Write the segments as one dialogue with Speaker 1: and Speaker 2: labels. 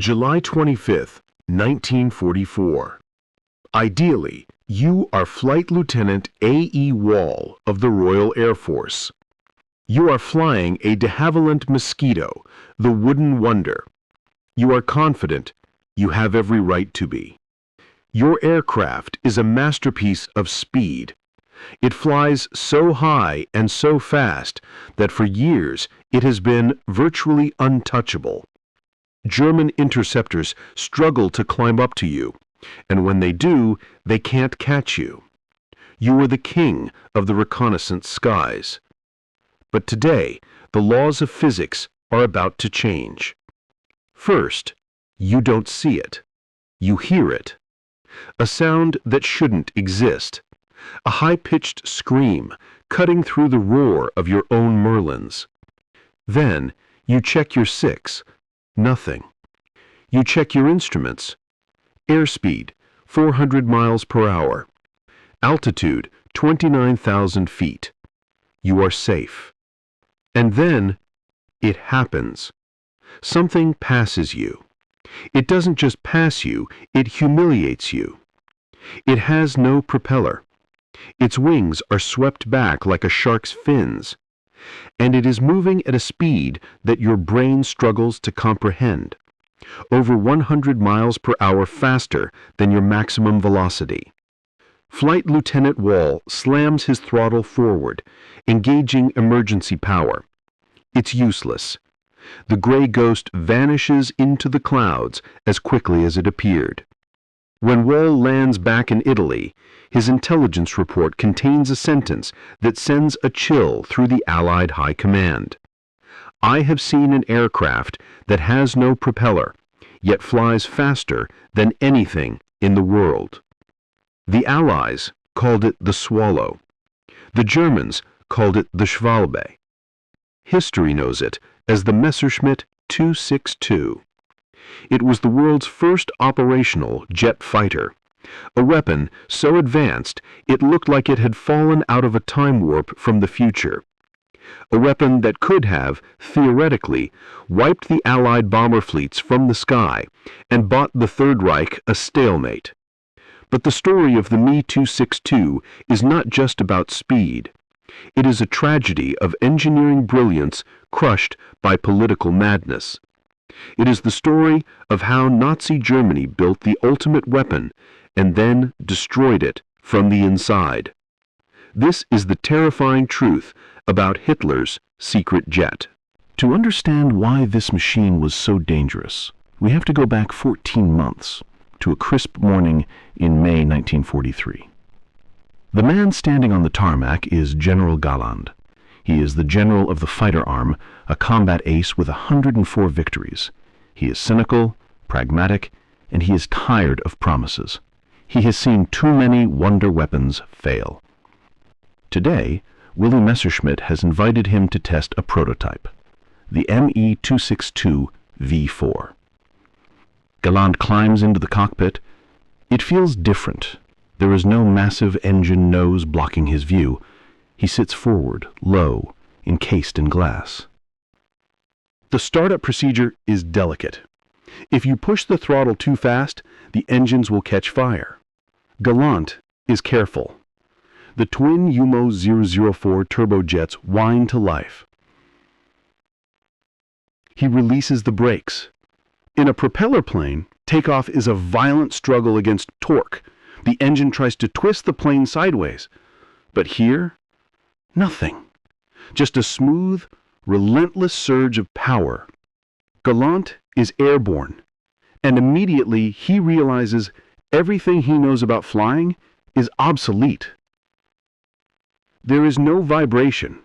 Speaker 1: July 25th, 1944. Ideally, you are Flight Lieutenant A.E. Wall of the Royal Air Force. You are flying a de Havilland Mosquito, the wooden wonder. You are confident. You have every right to be. Your aircraft is a masterpiece of speed. It flies so high and so fast that for years it has been virtually untouchable. German interceptors struggle to climb up to you, and when they do, they can't catch you. You are the king of the reconnaissance skies. But today, the laws of physics are about to change. First, you don't see it. You hear it. A sound that shouldn't exist. A high-pitched scream cutting through the roar of your own Merlins. Then, you check your six. Nothing. You check your instruments. Airspeed, 400 miles per hour. Altitude, 29,000 feet. You are safe. And then, it happens. Something passes you. It doesn't just pass you, it humiliates you. It has no propeller. Its wings are swept back like a shark's fins. And it is moving at a speed that your brain struggles to comprehend, over 100 miles per hour faster than your maximum velocity. Flight Lieutenant Wall slams his throttle forward, engaging emergency power. It's useless. The gray ghost vanishes into the clouds as quickly as it appeared. When Wall lands back in Italy, his intelligence report contains a sentence that sends a chill through the Allied High Command. I have seen an aircraft that has no propeller, yet flies faster than anything in the world. The Allies called it the Swallow. The Germans called it the Schwalbe. History knows it as the Messerschmitt 262. It was the world's first operational jet fighter, a weapon so advanced it looked like it had fallen out of a time warp from the future. A weapon that could have, theoretically, wiped the Allied bomber fleets from the sky and bought the Third Reich a stalemate. But the story of the Me 262 is not just about speed. It is a tragedy of engineering brilliance crushed by political madness. It is the story of how Nazi Germany built the ultimate weapon and then destroyed it from the inside. This is the terrifying truth about Hitler's secret jet. To understand why this machine was so dangerous, we have to go back 14 months to a crisp morning in May 1943. The man standing on the tarmac is General Galland. He is the general of the fighter arm, a combat ace with 104 victories. He is cynical, pragmatic, and he is tired of promises. He has seen too many wonder weapons fail. Today, Willy Messerschmitt has invited him to test a prototype, the ME 262 V4. Galland climbs into the cockpit. It feels different. There is no massive engine nose blocking his view. He sits forward, low, encased in glass. The startup procedure is delicate. If you push the throttle too fast, the engines will catch fire. Galland is careful. The twin Jumo 004 turbojets whine to life. He releases the brakes. In a propeller plane, takeoff is a violent struggle against torque. The engine tries to twist the plane sideways. But here, nothing. Just a smooth, relentless surge of power. Galland is airborne, and immediately he realizes everything he knows about flying is obsolete. There is no vibration,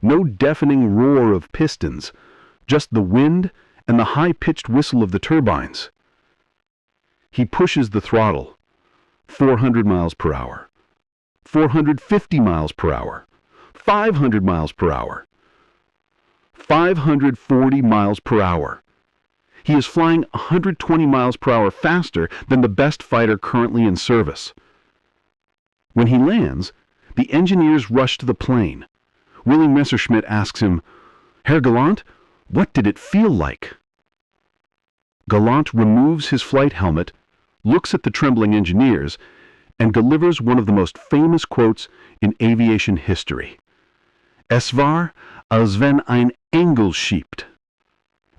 Speaker 1: no deafening roar of pistons, just the wind and the high-pitched whistle of the turbines. He pushes the throttle. 400 miles per hour, 450 miles per hour, 500 miles per hour, 540 miles per hour. He is flying 120 miles per hour faster than the best fighter currently in service. When he lands, the engineers rush to the plane. Willy Messerschmitt asks him, "Herr Galland, what did it feel like?"
Speaker 2: Gallant removes his flight helmet, looks at the trembling engineers, and delivers one of the most famous quotes in aviation history. Es war, als wenn ein Engel schiebt.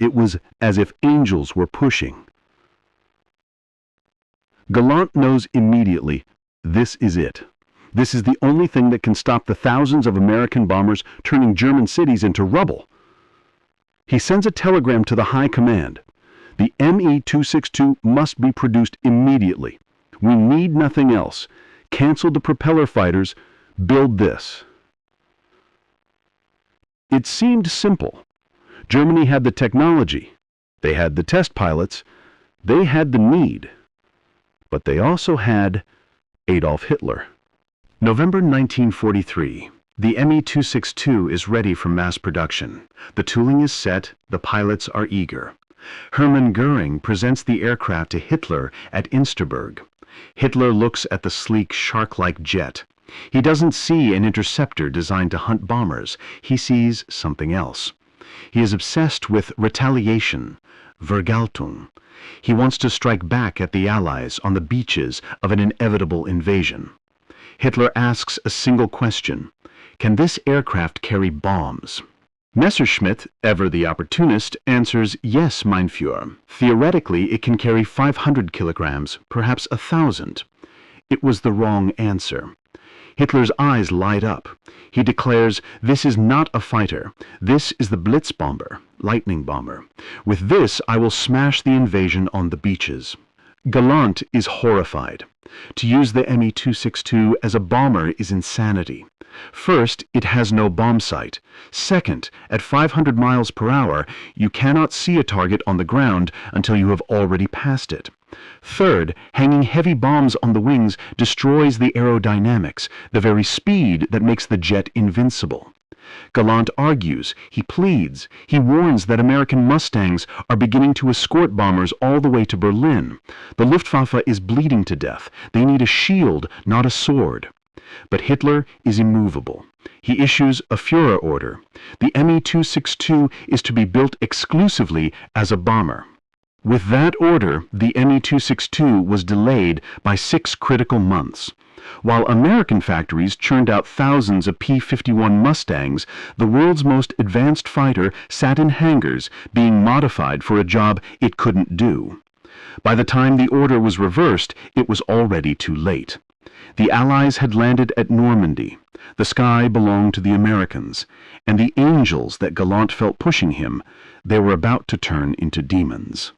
Speaker 2: It was as if angels were pushing. Gallant knows immediately, this is it. This is the only thing that can stop the thousands of American bombers turning German cities into rubble. He sends a telegram to the High Command. The Me-262 must be produced immediately. We need nothing else. Cancel the propeller fighters. Build this. It seemed simple. Germany had the technology. They had the test pilots. They had the need. But they also had Adolf Hitler. November 1943. The Me-262 is ready for mass production. The tooling is set. The pilots are eager. Hermann Göring presents the aircraft to Hitler at Insterburg. Hitler looks at the sleek, shark-like jet. He doesn't see an interceptor designed to hunt bombers. He sees something else. He is obsessed with retaliation, Vergeltung. He wants to strike back at the Allies on the beaches of an inevitable invasion. Hitler asks a single question: can this aircraft carry bombs? Messerschmitt, ever the opportunist, answers, yes, mein Führer. Theoretically, it can carry 500 kilograms, perhaps 1,000. It was the wrong answer. Hitler's eyes light up. He declares, this is not a fighter. This is the Blitzbomber, lightning bomber. With this, I will smash the invasion on the beaches. Gallant is horrified. To use the Me-262 as a bomber is insanity. First, it has no bomb sight. Second, at 500 miles per hour, you cannot see a target on the ground until you have already passed it. Third, hanging heavy bombs on the wings destroys the aerodynamics, the very speed that makes the jet invincible. Gallant argues, he pleads, he warns that American Mustangs are beginning to escort bombers all the way to Berlin. The Luftwaffe is bleeding to death. They need a shield, not a sword. But Hitler is immovable. He issues a Führer order. The Me-262 is to be built exclusively as a bomber. With that order, the Me-262 was delayed by 6 critical months. While American factories churned out thousands of P-51 Mustangs, the world's most advanced fighter sat in hangars being modified for a job it couldn't do. By the time the order was reversed, it was already too late. The Allies had landed at Normandy. The sky belonged to the Americans, and the angels that Gallant felt pushing him, they were about to turn into demons.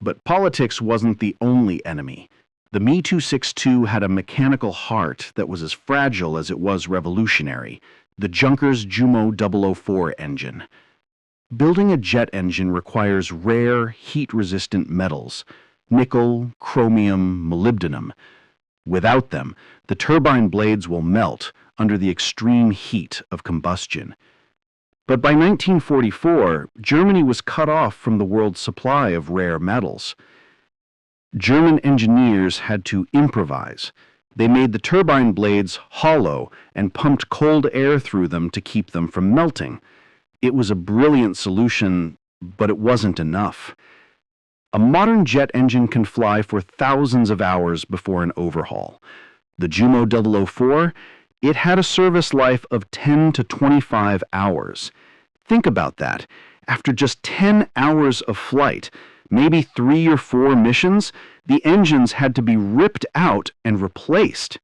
Speaker 3: But politics wasn't the only enemy. The Me-262 had a mechanical heart that was as fragile as it was revolutionary, the Junkers Jumo 004 engine. Building a jet engine requires rare, heat-resistant metals, nickel, chromium, molybdenum. Without them, the turbine blades will melt under the extreme heat of combustion. But by 1944, Germany was cut off from the world's supply of rare metals. German engineers had to improvise. They made the turbine blades hollow and pumped cold air through them to keep them from melting. It was a brilliant solution, but it wasn't enough. A modern jet engine can fly for thousands of hours before an overhaul. The Jumo 004, it had a service life of 10 to 25 hours. Think about that. After just 10 hours of flight, maybe 3 or 4 missions, the engines had to be ripped out and replaced.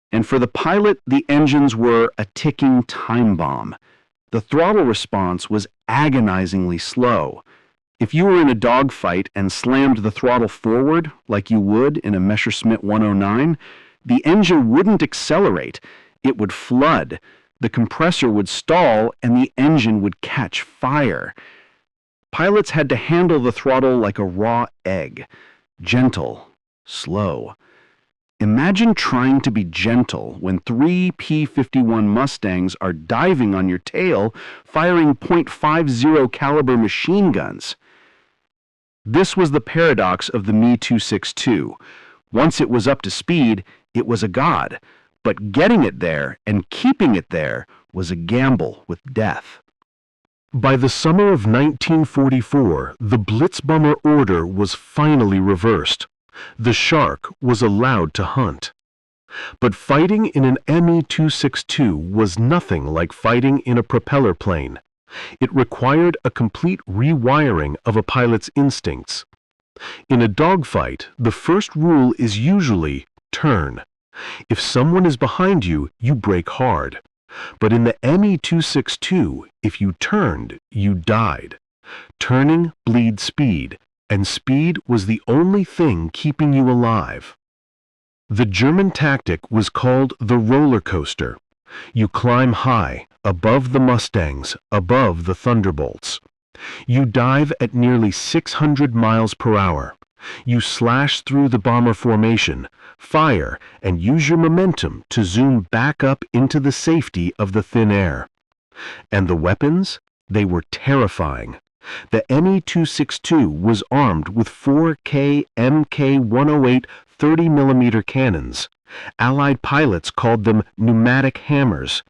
Speaker 3: And for the pilot, the engines were a ticking time bomb. The throttle response was agonizingly slow. If you were in a dogfight and slammed the throttle forward, like you would in a Messerschmitt 109, the engine wouldn't accelerate. It would flood. The compressor would stall, and the engine would catch fire. Pilots had to handle the throttle like a raw egg. Gentle, slow. Imagine trying to be gentle when 3 P-51 Mustangs are diving on your tail, firing .50 caliber machine guns. This was the paradox of the Me-262. Once it was up to speed, it was a god, but getting it there and keeping it there was a gamble with death.
Speaker 1: By the summer of 1944, the Blitzbomber order was finally reversed. The Shark was allowed to hunt. But fighting in an Me-262 was nothing like fighting in a propeller plane. It required a complete rewiring of a pilot's instincts. In a dogfight, the first rule is usually turn. If someone is behind you, you brake hard. But in the Me-262, if you turned, you died. Turning bleeds speed, and speed was the only thing keeping you alive. The German tactic was called the roller coaster. You climb high, above the Mustangs, above the Thunderbolts. You dive at nearly 600 miles per hour. You slash through the bomber formation, fire, and use your momentum to zoom back up into the safety of the thin air. And the weapons? They were terrifying. The Me-262 was armed with 4K Mk-108 30mm cannons. Allied pilots called them pneumatic hammers.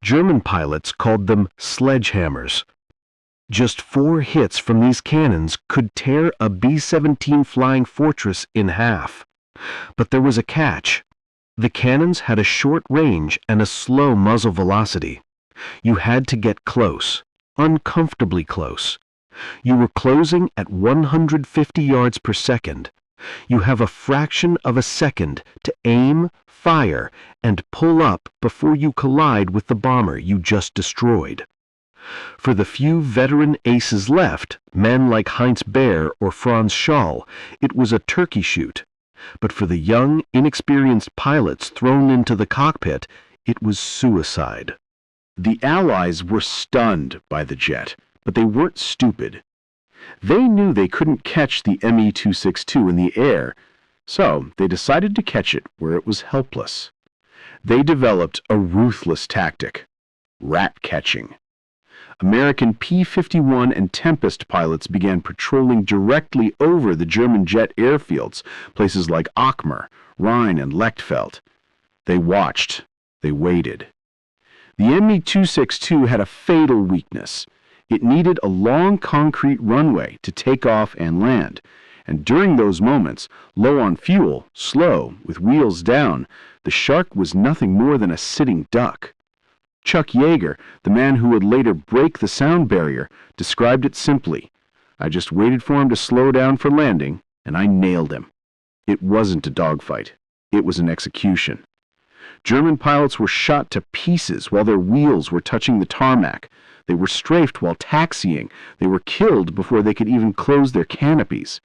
Speaker 1: German pilots called them sledgehammers. Just 4 hits from these cannons could tear a B-17 Flying Fortress in half. But there was a catch. The cannons had a short range and a slow muzzle velocity. You had to get close, uncomfortably close. You were closing at 150 yards per second. You have a fraction of a second to aim, fire, and pull up before you collide with the bomber you just destroyed. For the few veteran aces left, men like Heinz Baer or Franz Schall, it was a turkey shoot. But for the young, inexperienced pilots thrown into the cockpit, it was suicide. The Allies were stunned by the jet, but they weren't stupid. They knew they couldn't catch the Me-262 in the air, so they decided to catch it where it was helpless. They developed a ruthless tactic: rat catching. American P-51 and Tempest pilots began patrolling directly over the German jet airfields, places like Akmar, Rhein, and Lechfeld. They watched. They waited. The Me-262 had a fatal weakness. It needed a long concrete runway to take off and land, and during those moments, low on fuel, slow, with wheels down, the Shark was nothing more than a sitting duck. Chuck Yeager, the man who would later break the sound barrier, described it simply: "I just waited for him to slow down for landing, and I nailed him." It wasn't a dogfight. It was an execution. German pilots were shot to pieces while their wheels were touching the tarmac. They were strafed while taxiing. They were killed before they could even close their canopies.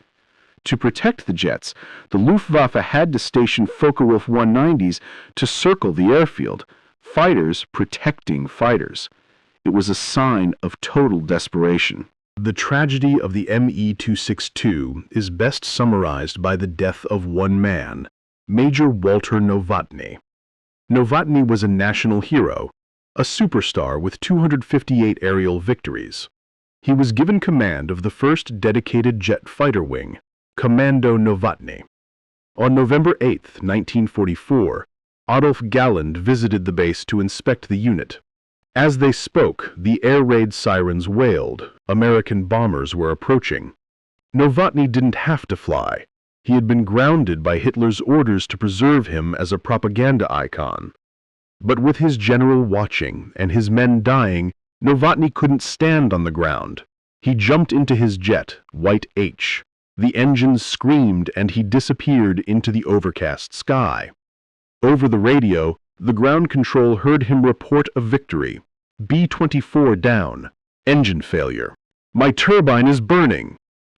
Speaker 1: To protect the jets, the Luftwaffe had to station Focke-Wulf 190s to circle the airfield, fighters protecting fighters. It was a sign of total desperation. The tragedy of the Me-262 is best summarized by the death of one man, Major Walter Novotny. Novotny was a national hero, a superstar with 258 aerial victories. He was given command of the first dedicated jet fighter wing, Commando Novotny. On November 8, 1944, Adolf Galland visited the base to inspect the unit. As they spoke, the air raid sirens wailed. American bombers were approaching. Novotny didn't have to fly. He had been grounded by Hitler's orders to preserve him as a propaganda icon. But with his general watching and his men dying, Novotny couldn't stand on the ground. He jumped into his jet, White H. The engines screamed and he disappeared into the overcast sky. Over the radio, the ground control heard him report a victory. B-24 down. Engine failure. My turbine is burning.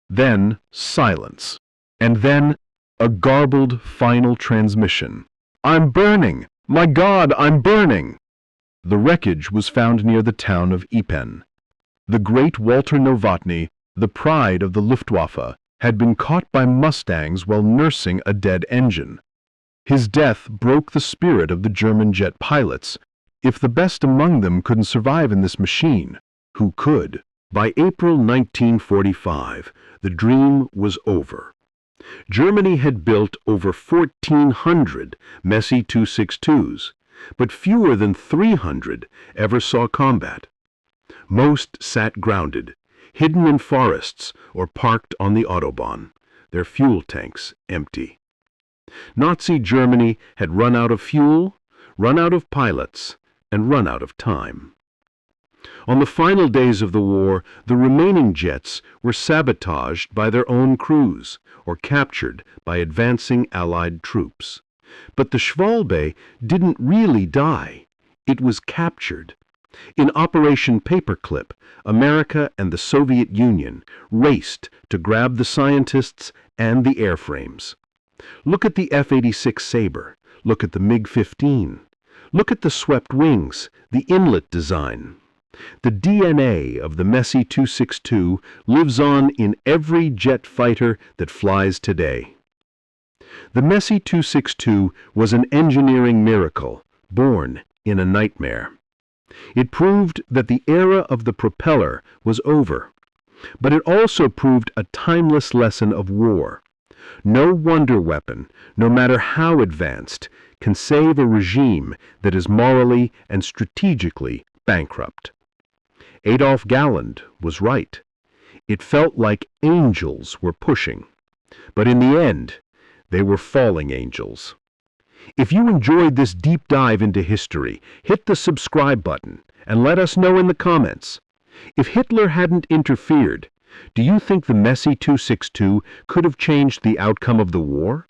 Speaker 1: Then silence. And then a garbled final transmission. I'm burning! My God, I'm burning! The wreckage was found near the town of Ypen. The great Walter Novotny, the pride of the Luftwaffe, had been caught by Mustangs while nursing a dead engine. His death broke the spirit of the German jet pilots. If the best among them couldn't survive in this machine, who could? By April 1945, the dream was over. Germany had built over 1,400 Me-262s, but fewer than 300 ever saw combat. Most sat grounded, hidden in forests or parked on the Autobahn, their fuel tanks empty. Nazi Germany had run out of fuel, run out of pilots, and run out of time. On the final days of the war, the remaining jets were sabotaged by their own crews or captured by advancing Allied troops. But the Schwalbe didn't really die. It was captured. In Operation Paperclip, America and the Soviet Union raced to grab the scientists and the airframes. Look at the F-86 Sabre. Look at the MiG-15. Look at the swept wings, the inlet design. The DNA of the Messi 262 lives on in every jet fighter that flies today. The Messi 262 was an engineering miracle, born in a nightmare. It proved that the era of the propeller was over, but it also proved a timeless lesson of war. No wonder weapon, no matter how advanced, can save a regime that is morally and strategically bankrupt. Adolf Galland was right. It felt like angels were pushing, but in the end, they were falling angels. If you enjoyed this deep dive into history, hit the subscribe button and let us know in the comments. If Hitler hadn't interfered, do you think the Messi 262 could have changed the outcome of the war?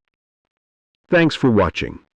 Speaker 1: Thanks for watching.